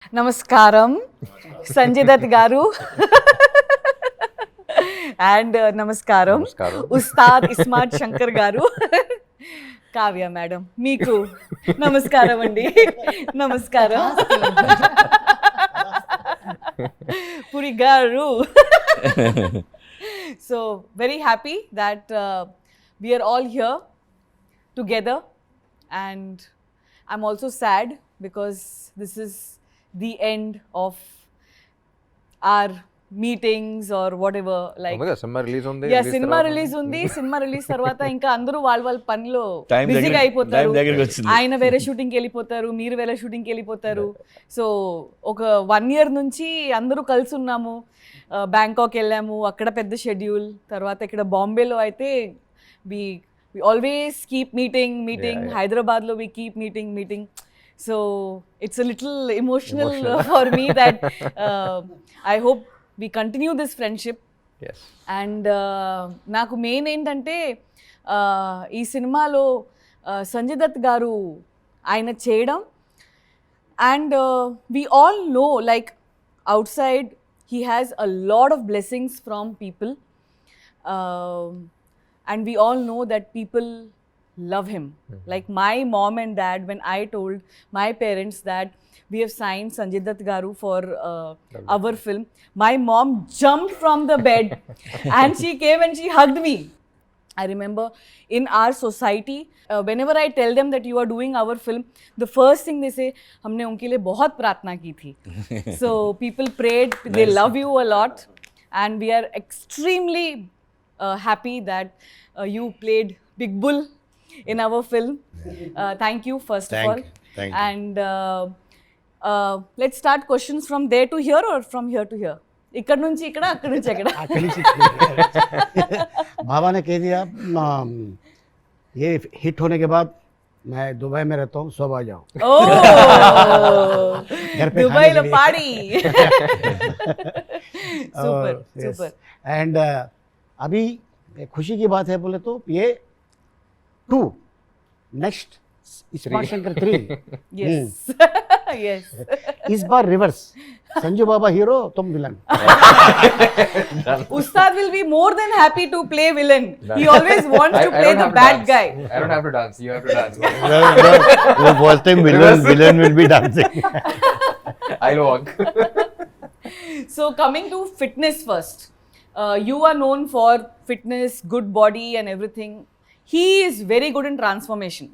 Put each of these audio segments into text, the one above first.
నమస్కారం సంజయ్ దత్ గారు అండ్ నమస్కారం ఉస్తాద్ ఇస్మార్ట్ శంకర్ గారు, కావ్య మేడం మీకు నమస్కారం అండి. నమస్కారం పురి గారు. So very happy that we are all here together, and I'm also sad because this is the end of our meetings or whatever, like cinema release ఉంది. యా సినిమా రిలీజ్ ఉంది. Cinema release తర్వాత ఇంకా అందరూ వాళ్ళ పనిలో బిజీగా అయిపోతారు. ఆయన వేరే షూటింగ్కి వెళ్ళిపోతారు, మీరు వేరే షూటింగ్కి వెళ్ళిపోతారు. సో ఒక 1 year నుంచి అందరూ కలిసి ఉన్నాము. బ్యాంకాక్ వెళ్ళాము, అక్కడ పెద్ద షెడ్యూల్. తర్వాత ఇక్కడ బాంబేలో అయితే we always keep meeting. Hyderabad lo we keep meeting. So it's a little emotional for me that I hope we continue this friendship. Yes. And నాకు మెయిన్ ఏంటంటే ఈ సినిమాలో సంజయ్ దత్ గారు ఆయన చేయడం, and we all know like outside he has a lot of blessings from people. And we all know that people love him. Like my mom and dad, when I told my parents that we have signed Sanjay Dutt Garu for our film, my mom jumped from the bed and she came and she hugged me. I remember in our society, whenever I tell them that you are doing our film, the first thing they say, हमने उनके लिए बहुत प्रार्थना की थी. So people prayed, they love you a lot, and we are extremely happy that you played Big Bull in our film. Thank you first of all. Thank you. And let's start questions from there to here or from here to here. ఇక్కడ నుంచి ఇక్కడ, అక్కడ నుంచి అక్కడ. बाबा ने कह दिया ये हिट होने के बाद मैं दुबई में रहता हूँ, सब आ जाओ. घर पे दुबई లో खाने के लिए. పాడి. Super, Yes. super. And अभी खुशी की बात है बोले तो ये 2 next smart Shankar 3 Yes. Yes. इस बार रिवर्स, संजू बाबा हीरो तुम villain. Ustad will be more than happy to play villain. He always wants to play the bad guy. I don't have to dance. You have to dance. वो बोलते हैं villain will be dancing. I'll walk. So coming to fitness first. You are known for fitness, good body and everything. He is very good in transformation.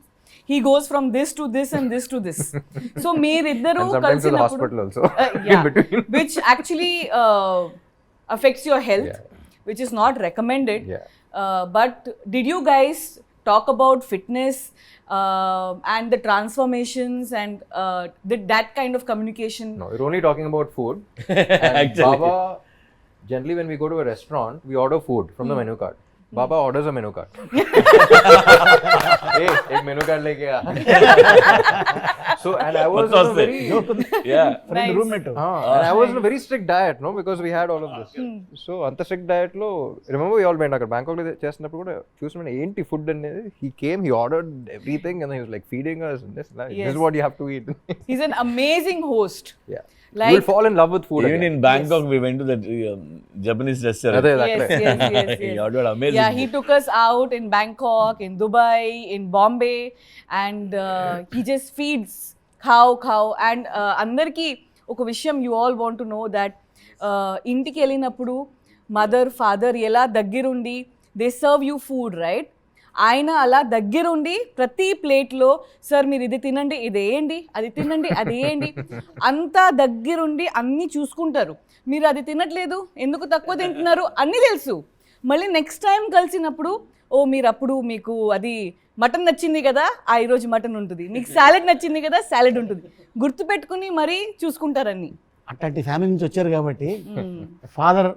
He goes from this to this and this to this. So meeriddaru And sometimes to the kalsinappudu hospital also. In yeah, between. which actually affects your health, Yeah. which is not recommended. Yeah. But did you guys talk about fitness and the transformations and did that kind of communication? No, we're only talking about food. And Baba, generally when we go to a restaurant, we order food from the menu card. Baba orders a menu card. Hey, एक menu card लेके आ. So and I was on a very Nice. roommate. and I was on a very strict diet, no, because we had all of this. So అంత strict diet లో remember we all went అక్కడ Bangkok లో చేస్తున్నప్పుడు కూడా చూసిన ఏంటి food అనేది, he came, he ordered everything and then he was like feeding us and this Yes. is what you have to eat. He's an amazing host. Yeah. Like- You will fall in love with food Even again. in Bangkok, we went to that Japanese restaurant. అదే Yes, అక్కడే. yes. He ordered amazing. Yeah, he took us out in Bangkok, in Dubai, in Bombay, and he just feeds cow. And అందరికీ ఒక విషయం you all want to know that ఇంటికి వెళ్ళినప్పుడు mother father ఎలా దగ్గరుండి they serve you food, right? ఆయన అలా దగ్గరుండి ప్రతి ప్లేట్లో సార్ మీరు ఇది తినండి, ఇది వేయండి, అది తినండి, అది వేయండి, అంతా దగ్గరుండి అన్నీ చూసుకుంటారు. మీరు అది తినట్లేదు, ఎందుకు తక్కువ తింటున్నారు అన్నీ తెలుసు. మళ్ళీ నెక్స్ట్ టైం కలిసినప్పుడు మీరు అప్పుడు మీకు అది మటన్ నచ్చింది కదా, ఈరోజు మటన్ ఉంటుంది, మీకు సాలెడ్ నచ్చింది కదా, సాలెడ్ ఉంటుంది, గుర్తుపెట్టుకుని మరీ చూసుకుంటారని. అట్లాంటి ఫ్యామిలీ నుంచి వచ్చారు కాబట్టి ఫాదర్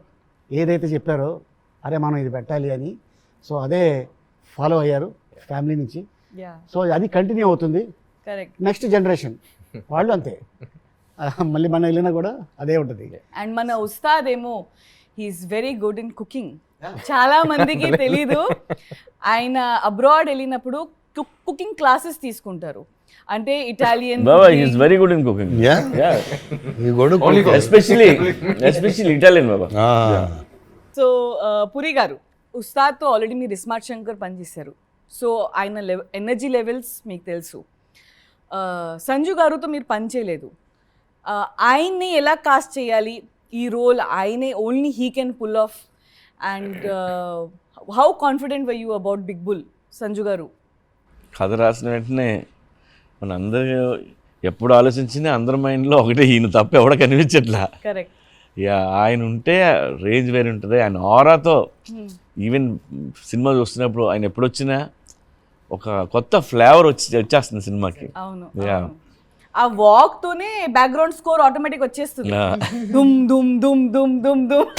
ఏదైతే చెప్పారో అరే మనం ఇది పెట్టాలి అని, సో అదే ఫాలో అయ్యారు ఫ్యామిలీ నుంచి. యా సో అది కంటిన్యూ అవుతుంది. కరెక్ట్. నెక్స్ట్ జనరేషన్ వాళ్ళు అంతే, మళ్ళీ మన వెళ్ళినా కూడా అదే ఉంటుంది. అండ్ మన ఉస్తాద్ ఏమో he is very good in cooking. చాలా మందికి తెలీదు, ఆయన అబ్రాడ్ వెళ్ళినప్పుడు కుకింగ్ క్లాసెస్ తీసుకుంటారు. అంటే Italian Baba, he's very good in cooking. Yeah? Yeah. You go to cook. Especially Italian, Baba. Ah. So Puri గారు ఉస్తాద్తో ఆల్రెడీ మీరు ఇస్మార్ట్ శంకర్ పనిచేశారు, సో ఆయన ఎనర్జీ లెవెల్స్ మీకు తెలుసు. సంజు గారుతో మీరు పని చేయలేదు, ఆయన్ని ఎలా కాస్ట్ చేయాలి ఈ రోల్, ఆయనే only he can pull off, and how confident were you about big bull Sanju గారు? కథ రాసిన వెంటనే మన అందరూ ఎప్పుడు ఆలోచించినా అందరి మైండ్లో ఒకటే, ఈయన తప్ప ఎవడ కనిపించట్లా. కరెక్ట్. యా, ఆయన ఉంటే రేంజ్ వేరే ఉంటుంది. ఆయన ఆరాతో ఈవెన్ సినిమా చూస్తున్నప్పుడు ఆయన ఎప్పుడు వచ్చినా ఒక కొత్త ఫ్లేవర్ వచ్చేస్తుంది సినిమాకి. అవును, యా. ఆ వాక్ తోనే బ్యాక్గ్రౌండ్ స్కోర్ ఆటోమేటిక్ వచ్చేస్తుంది. దుమ్ దుమ్ దుమ్ దుమ్ దుమ్ దుమ్.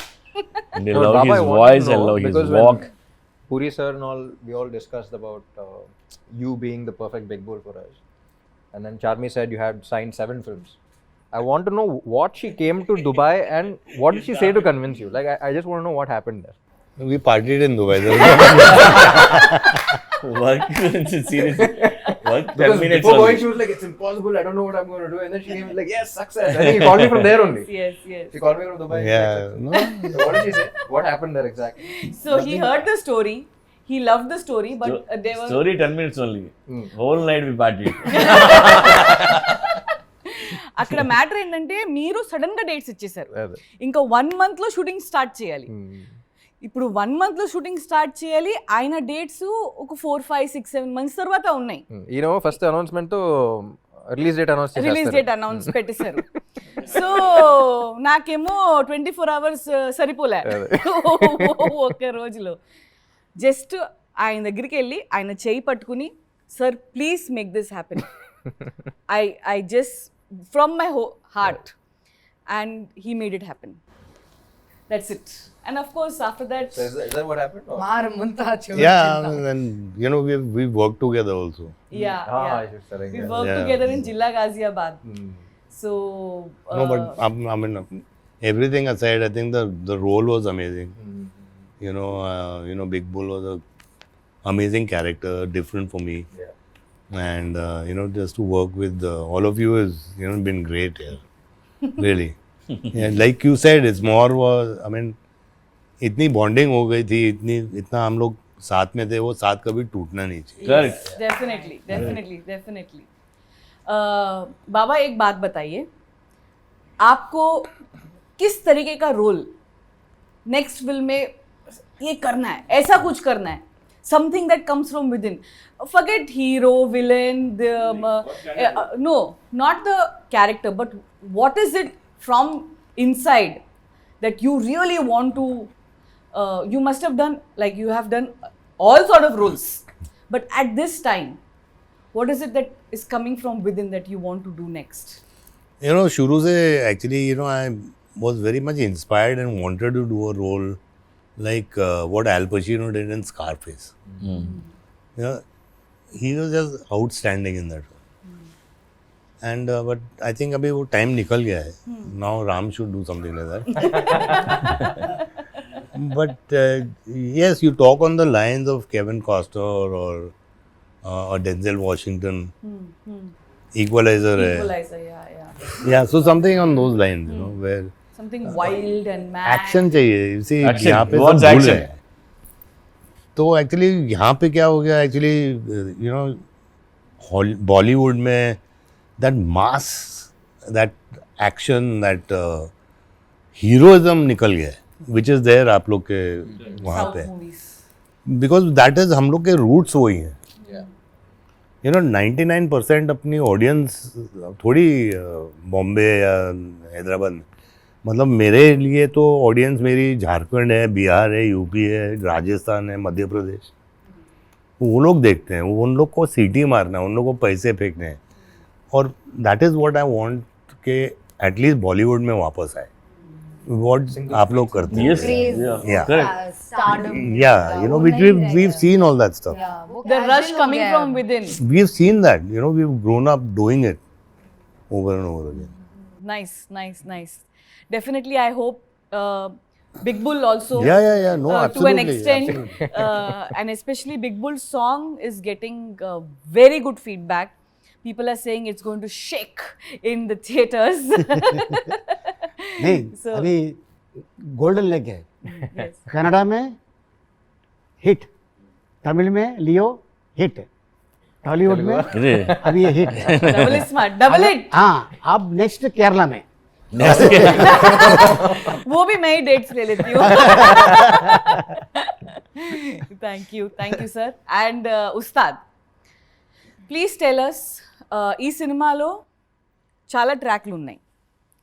And I love his voice, I love his walk. Puri sir and all, we all discussed about you being the perfect Big Bull for us. And then Charmi said you had signed 7 films. I want to know what she came to Dubai and what did she say to convince you? Like, I just want to know what happened there. We partied in Dubai. Work, seriously. Work 10 Because minutes before going, only. she was like, it's impossible, I don't know what I'm going to do. And then she came like, yes, success. And then he called me from there only. Yes, yes. She called me from Dubai. Yeah. No. So what did she say? What happened there exactly? So he heard the story, he loved the story, but there was Story 10 minutes only. Whole night we partied. అక్కడ matter ఏంటంటే మీరు sudden గా dates ఇచ్చేసారు, అదే. ఇంకా 1 month లో shooting start చేయాలి. ఇప్పుడు 1 month లో షూటింగ్ స్టార్ట్ చేయాలి, ఆయన డేట్స్ ఒక 4, 5, 6, 7 months తర్వాత ఉన్నాయి. ఈయన ఫస్ట్ అనౌన్స్మెంట్ తో release date announce release date announce పెట్టేశారు. సో నాకేమో 24 hours సరిపోలే ఒక్క రోజులో. జస్ట్ ఆయన దగ్గరికి వెళ్ళి ఆయన చేయి పట్టుకుని, sir please make this happen, I just from my heart, and he made it happen. That's it. And of course after that Is that what happened? Or? Yeah, and you know, we worked together also. She's telling we me. work Yeah. together in Jilla Ghaziabad. So No, but I mean, everything aside, I think the role was amazing. You know, Big Bull was a amazing character, different for me. Yeah. And you know, just to work with all of you has, you know, been great here. Really. Yeah, like you said, it's more was, I mean, इतनी bonding हो गई थी, इतना हम लोग साथ में थे, वो साथ कभी टूटना नहीं चाहिए. Correct. डेफिनेटली. बाबा एक बात बताइए, आपको किस तरीके का रोल नेक्स्ट फिल्म में ये करना है, ऐसा कुछ करना है, something that comes from within, forget hero, villain, no, not the character, but what is it from inside that you really want to, you must have done, like you have done all sort of roles, but at this time what is it that is coming from within that you want to do next? You know, शुरू से actually, you know, I was very much inspired and wanted to do a role like what Al Pacino did in Scarface. You know, he was just outstanding in that role. And but I think अभी वो time निकल गया है. Now Ram should do something like that. But yes, you talk on the lines of Kevin Costner or Denzel Washington. Equalizer है. Equalizer, yeah. Yeah, so something on those lines, you know, where Something wild and mad. Action चाहिए. You see, Action. यहाँ पे What's सब भूल action? है. तो actually यहाँ पे क्या हो गया, एक्चुअली यू नो, बॉलीवुड में that mass, that action, that heroism निकल गया है, विच इज देयर आप लोग के वहाँ South पे, movies. बिकॉज दैट इज हम लोग के रूट्स वही हैं. यू नो, 99% अपनी ऑडियंस थोड़ी बॉम्बे या हैदराबाद में, मतलब मेरे लिए तो ऑडियंस मेरी झारखंड है, बिहार है, यूपी है, राजस्थान है, मध्य प्रदेश. वो लोग देखते हैं, उन लोग को सीटी मारना है, उन लोग को पैसे फेंकने हैं. और that is what I want के एटलीस्ट बॉलीवुड में वापस आए. व्हाट आप लोग करते हैं. Yes. Craze. Yeah. Correct. Stardom. Yeah, you know, which we've seen all that stuff. Yeah, वो The casual rush हो coming गया from है. within. We've seen that, you know, we've grown up doing it over and over again. Nice. Definitely, I hope Big Bull also. Yeah. No, To an absolutely. extent, absolutely. and especially Big Bull's song is getting very good feedback. People are saying it's going to shake in the theaters. नहीं So- अभी golden leg है Yes. Canada में hit, Tamil में लियो hit, Tollywood में ఇది अभी ये hit है Double is smart. Double it. हाँ अब नेक्स्ट केरला में वो भी मैं ही डेट्स ले लेती हूँ. Thank you sir. And Ustad, please tell us, ఈ సినిమాలో చాలా ట్రాక్లు ఉన్నాయి.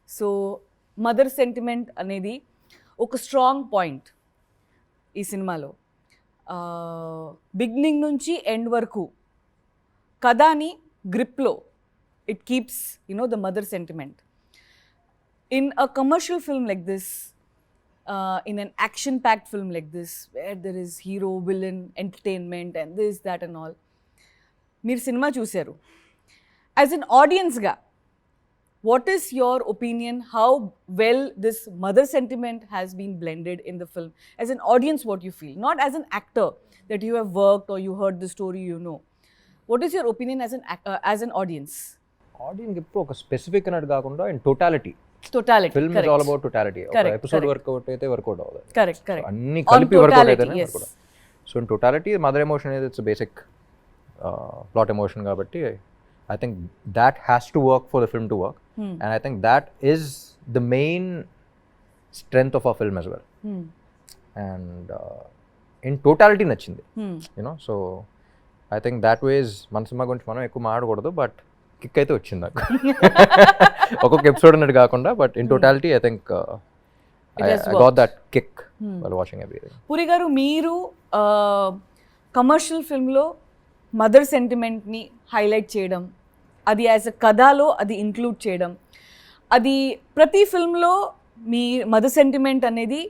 సో మదర్ సెంటిమెంట్ అనేది ఒక స్ట్రాంగ్ పాయింట్ ఈ సినిమాలో. బిగినింగ్ నుంచి ఎండ్ వరకు కథని గ్రిప్లో it keeps the mother sentiment. In a commercial film like this, in an action-packed film like this, where there is hero, villain, entertainment, and this, that, and all, మీరు cinema చూశారు. As an audience ga, what is your opinion? How well this mother sentiment has been blended in the film? As an audience, what you feel? Not as an actor that you have worked or you heard the story, you know. What is your opinion as an audience? Audience ఎప్పుడు ఒక specific అన్నట్టు కాకుండా in totality. Totality. Film is correct. All about totality. ఒక Correct, episode correct. Work out అయితే work out అవ్వదు. Correct, correct. అన్ని On కలిపి work out totality, అయితేనే yes. Work out. So in totality mother emotion అనేది ఇట్స్ బేసిక్ ప్లాట్ ఎమోషన్ కాబట్టి I think that has to work for the film to work. And I think that is the main strength of a film as well. Hmm. And in totality నచ్చింది. Hmm. So I think that was మన సినిమా గురించి మనం ఎక్కువ మాట్లాడకూడదు, but kick అయితే వచ్చింది నాకు. ఒక్కొక్క ఎపిసోడ్ అన్నట్టు కాకుండా, but in totality I think I has got worked. That kick while watching everything. Puri గారు, మీరు కమర్షియల్ ఫిల్మ్లో మదర్ సెంటిమెంట్ని హైలైట్ చేయడం, అది యాజ్ అ కథలో అది ఇంక్లూడ్ చేయడం, అది ప్రతి ఫిల్మ్లో మీ మదర్ సెంటిమెంట్ అనేది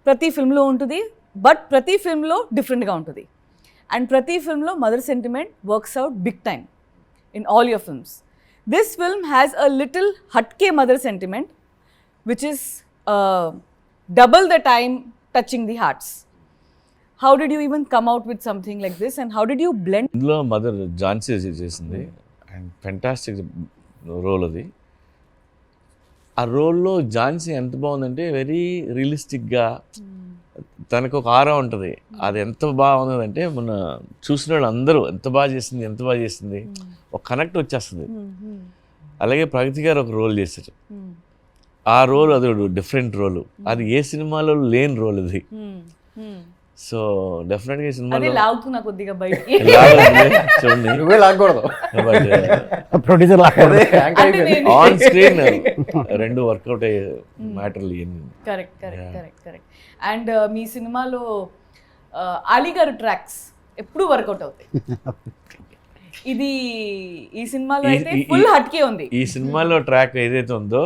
ప్రతి ఫిల్మ్లో ఉంటుంది, బట్ ప్రతి ఫిల్మ్లో డిఫరెంట్గా ఉంటుంది. అండ్ ప్రతి ఫిల్మ్లో mother sentiment works out big time in all your films. This film has a little హట్కే mother sentiment which is double the time touching the hearts. How did you even come out with something like this, and how did you blend? ఇందులో mother Jhansi చేసింది and fantastic role అది. ఆ రోల్లో ఝాన్సీ ఎంత బాగుందంటే very రియలిస్టిక్గా తనకు ఒక ఆరా ఉంటుంది. అది ఎంత బాగుందంటే మన చూసిన వాళ్ళు అందరూ ఎంత బాగా చేసింది ఒక కనెక్ట్ వచ్చేస్తుంది. అలాగే ప్రగతి గారు ఒక రోల్ చేశారు. ఆ రోల్ అది డిఫరెంట్ రోల్, అది ఏ సినిమాలో లేని రోల్ అది. సో డెఫినెట్గా ఈ అదే సినిమాలో లాగుతున్నా కొద్దిగా బయటికి. చూడండి నువ్వే లాగకూడదు. ప్రొడ్యూసర్ అంటే నేను ఆన్ స్క్రీన్ రెండు వర్కౌట్ అయ్యే మ్యాటర్లు ఇవన్నీ. కరెక్ట్. అండ్ మీ సినిమాలో అలీ గారు ట్రాక్స్ ఎప్పుడు వర్కౌట్ అవుతాయి. ఇది ఈ సినిమాలో అయితే ఫుల్ హట్కే ఉంది. ఈ సినిమాలో ట్రాక్ ఏదైతే ఉందో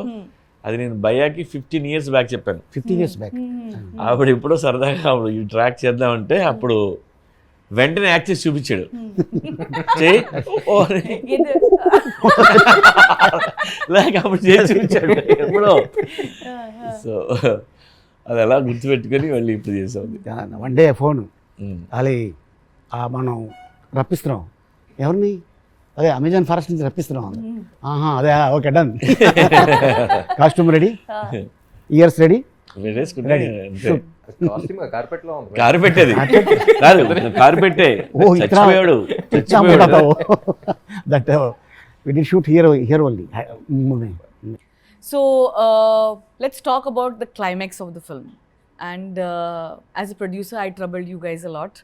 అది నేను భయ్యాకి 15 years బ్యాక్ చెప్పాను. 15 years బ్యాక్ అప్పుడు ఇప్పుడు సరదాగా అప్పుడు ఈ ట్రాక్ చేద్దామంటే అప్పుడు వెంటనే యాక్ట్ చేసి చూపించాడు. చెయ్యి ఓ అని. లేక అప్పుడు చేసి చూపించాడు ఎప్పుడో. సో అది అలా గుర్తుపెట్టుకొని మళ్ళీ ఇప్పుడు చేసాం. వన్ డే ఫోన్ అది మనం రప్పిస్తున్నాం ఎవరిని, అదే అమెజాన్ ఫారెస్ట్ నుంచి రప్పిస్తున్నాం. ఆహా అదే okay done, costume ready, years ready, వేసుకుంటే అంతే. కాస్ట్యూమ్ కార్పెట్ లో ఉంది. కారు పెట్టేది కాదు, కారు పెట్టే ఓ చచ్చిపోయాడు. That we did shoot here only. So let's talk about the climax of the film. And as a producer, I troubled you guys a lot.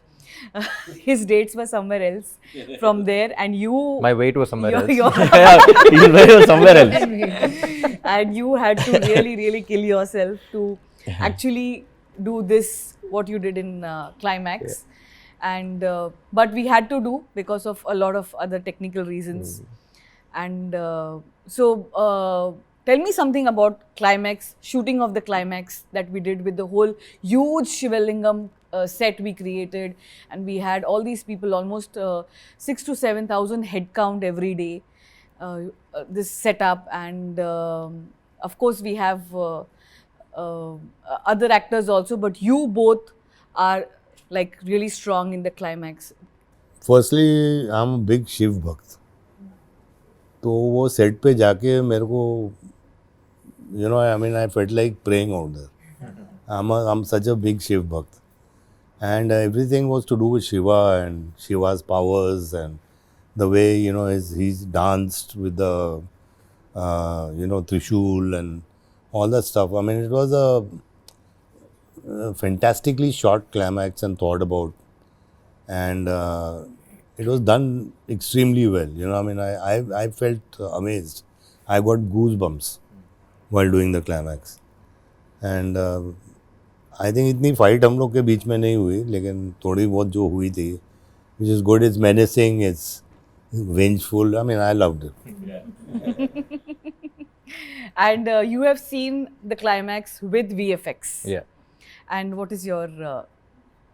His dates were somewhere else from there, and you My weight was somewhere else. somewhere else. and you had to really kill yourself to actually do this what you did in climax. And but we had to do because of a lot of other technical reasons. And so tell me something about climax, shooting of the climax that we did with the whole huge Shivalingam set we created, and we had all these people, almost 6,000 to 7,000 head count every day. This setup, and of course we have other actors also, but you both are like really strong in the climax. Firstly, I'm a big Shiv Bhakt. तो वो set पे जाके मेरे को you know I mean I felt like praying out there. I am such a big Shiv bhakt and everything was to do with Shiva and Shiva's powers and the way you know he's danced with the you know Trishul and all that stuff. I mean, it was a fantastically short climax and thought about, and it was done extremely well. You know, I mean, I felt amazed. I got goosebumps while doing the climax, and I think इतनी fight हम लोग के बीच में नहीं हुई, लेकिन थोड़ी बहुत जो हुई थी, which is good, it's menacing, it's vengeful, I mean I loved it. And you have seen the climax with VFX. Yeah. And what is your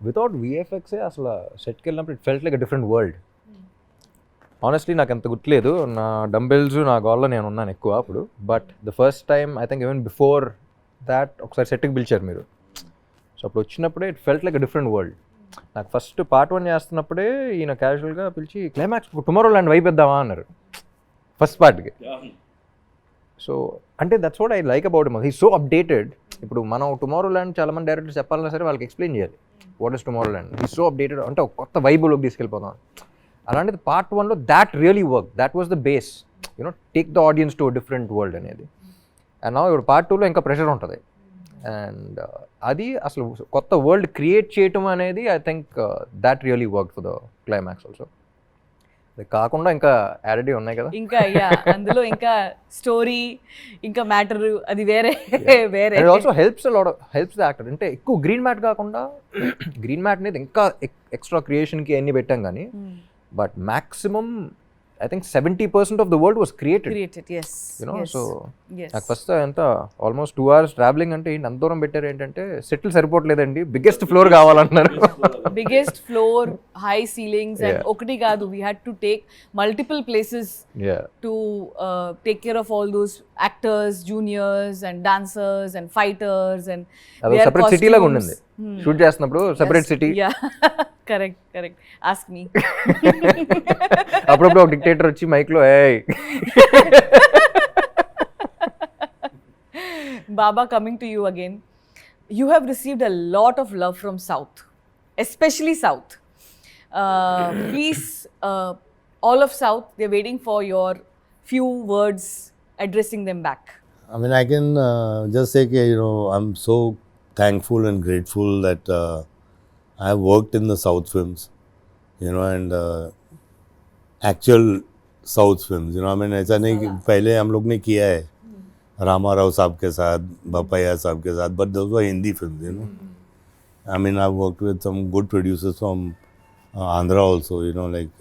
without విఎఫ్ఎక్సే అసలు సెట్కి వెళ్ళినప్పుడు it felt like a different world. Honestly నాకు అంత గుర్తులేదు, నా dumbbells నా గోల్లో నేను ఉన్నాను ఎక్కువ అప్పుడు. But the first time I think even before that ఒకసారి సెట్కి పిలిచారు మీరు. సో అప్పుడు వచ్చినప్పుడే it felt like a different world. నాకు ఫస్ట్ పార్ట్ 1 చేస్తున్నప్పుడే ఈయన క్యాజువల్గా పిలిచి క్లైమాక్స్ టుమారో ల్యాండ్ వైపు ఇద్దామా అన్నారు ఫస్ట్ పార్ట్కి. సో అంటే that's what I like about him, he so updated. ఇప్పుడు మనం టుమారో ల్యాండ్ చాలామంది డైరెక్టర్స్ చెప్పాలన్నా సరే వాళ్ళకి ఎక్స్ప్లెయిన్ చేయాలి what is Tomorrowland. He so updated, అంటే ఒక కొత్త వైబులోకి తీసుకెళ్ళిపోతాం. అలాంటిది పార్ట్ 1లో that really work, that was the base, you know take the audience to different world అనేది. అండ్ నా ఇప్పుడు పార్ట్ 2లో ఇంకా ప్రెషర్ ఉంటుంది. అండ్ అది అసలు కొత్త వరల్డ్ క్రియేట్ చేయటం అనేది I think that really work for the climax also. కాకుండా ఇంకా యాడెడ్ ఉన్నాయి కదా, ఇంకా అందులో ఇంకా స్టోరీ ఇంకా మ్యాటర్ అది వేరే వేరే. And also helps the actor. అంటే ఎక్కువ గ్రీన్ మ్యాట్ కాకుండా, గ్రీన్ మ్యాట్ అనేది ఇంకా ఎక్స్ట్రా క్రియేషన్కి అన్ని పెట్టాం కానీ, but maximum I think 70% of the world was created. Yes. You know, yes, so yes. నాకు ఫస్ట్ ఎంత ఆల్మోస్ట్ 2 hours ట్రావెలింగ్ అంటే అంత దూరం పెట్టారు. ఏంటంటే సెటిల్ సరిపోవట్లేదండి, బిగ్గెస్ట్ ఫ్లోర్ కావాలన్నారు. Biggest floor, high ceilings, and Yeah. okati kaadu, we had to take multiple places to take care of all those actors, juniors, and dancers, and fighters, and అది their separate city లాగా ఉండింది costumes. Shoot చేస్తున్నప్పుడు, separate city. Yeah. correct. Ask me. అప్పుడప్పుడు ఒక dictator వచ్చి మైక్లో ఏయ్. Baba, coming to you again, you have received a lot of love from South, especially South. Please, all of South, they're waiting for your few words addressing them back. I mean, I can just say that, you know, I'm so thankful and grateful that I have worked in the South films, you know, and actual South films, you know, I mean, ऐसा नहीं कि पहले हम लोग ने किया है रामा राव साहब के साथ, बपैया साहब के साथ, but those were Hindi films, you know. I mean, I've worked with some good producers from Andhra also, you know, like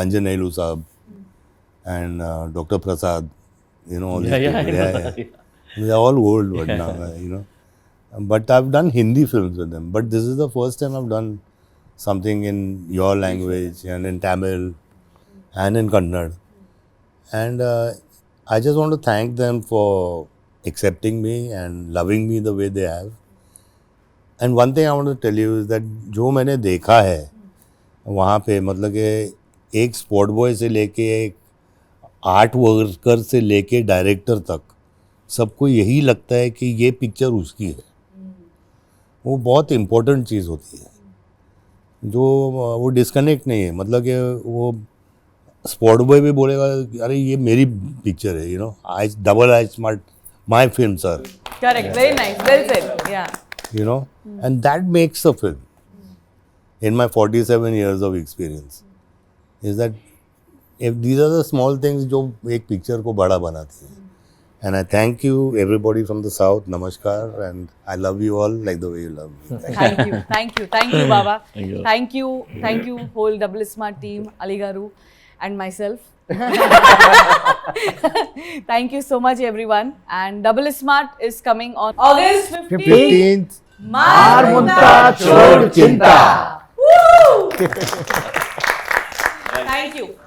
Anjan Nailu Saab and Dr. Prasad, you know, all these people. Yeah. They're all old but now, you know. But I've done Hindi films with them. But this is the first time I've done something in your language and in Tamil and in Kannada. And I just want to thank them for accepting me and loving me the way they have. And one thing I want to tell you is that जो मैंने देखा है वहाँ पे, मतलब कि एक sport boy से लेके एक आर्ट वर्कर से लेके डायरेक्टर तक सबको यही लगता है कि ये पिक्चर उसकी है. वो बहुत इम्पोर्टेंट चीज़ होती है, जो वो डिस्कनेक्ट नहीं है. मतलब कि वो स्पॉट बॉय भी बोलेगा अरे ये मेरी पिक्चर है, you know, I double I smart my film sir. Correct, very nice, well said. Yeah. You know, and that makes a film. In my 47 years of experience, is that if these are the small things जो एक picture को बड़ा बनाती हैं. And I thank you everybody from the South. Namaskar, and I love you all like the way you love me. Thank you, Baba. Thank you. Thank you, whole Double Smart team, Ali Garu, and myself. Thank you so much, everyone. And Double Smart is coming on August 15th. 15th. Marmunta Chod Chinta. Woo! Thank you.